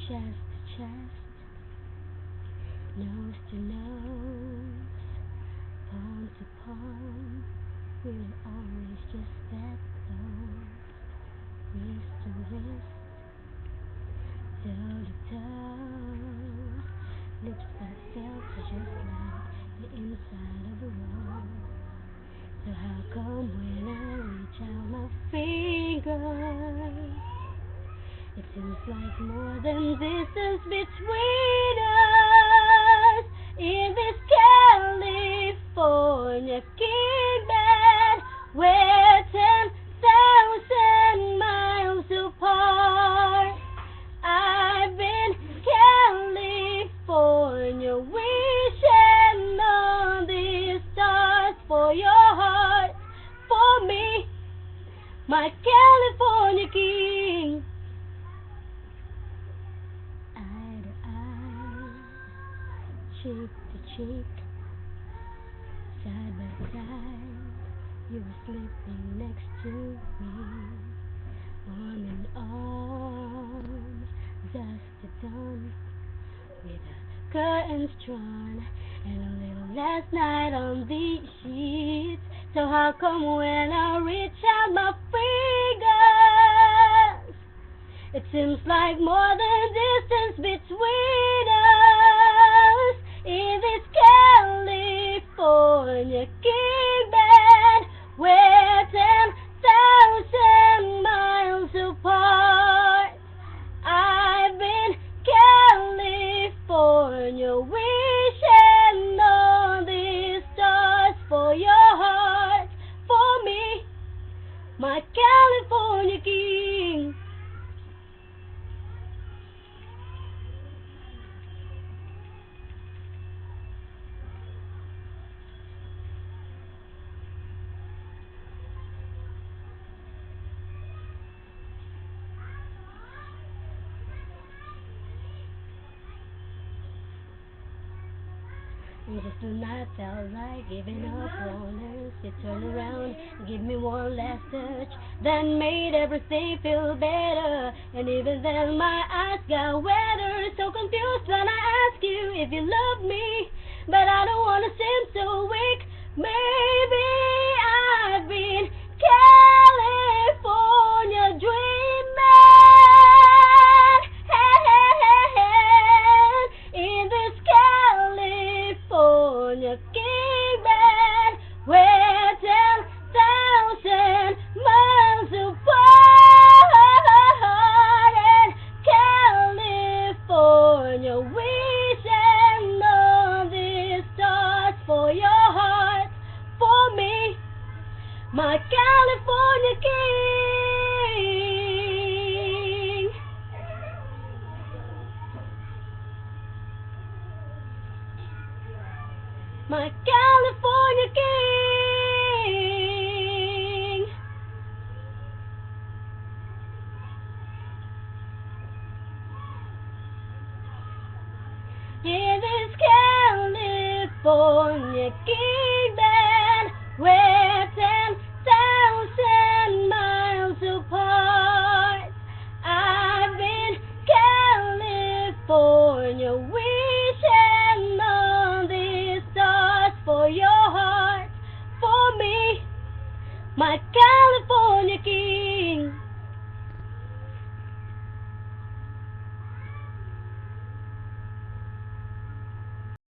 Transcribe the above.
chest to chest, nose to nose, palm to palm. We're always just that close, wrist to wrist, toe to toe. Lips that felt just like the inside of a rose. So how come when I reach out my fingers, it seems like more than distance between us in this California king bed, we're 10,000 miles apart. I've been California wishing on these stars for your heart, for me, my California king. Eye to eye, cheek to cheek, side by side, you were sleeping next to me, arm in arm, dusk to dawn, with the curtains drawn and a little last night on the sheets. So how come when I reach out my fingers, it seems like more than distance between us in this California king bed, we're 10,000 miles apart. I've been California wishing on these stars for your heart, for me, my California king. And just when I felt like giving up on us, you turned around and gave me one last touch that made everything feel better. And even then my eyes got wetter, so confused when I ask you if you love me, but I don't wanna seem so weak. Maybe I've been California dreaming, in this California king bed, we're 10,000 miles apart, and California wishing on these stars for your heart, for me, my California king. My California king. In this California king bed, where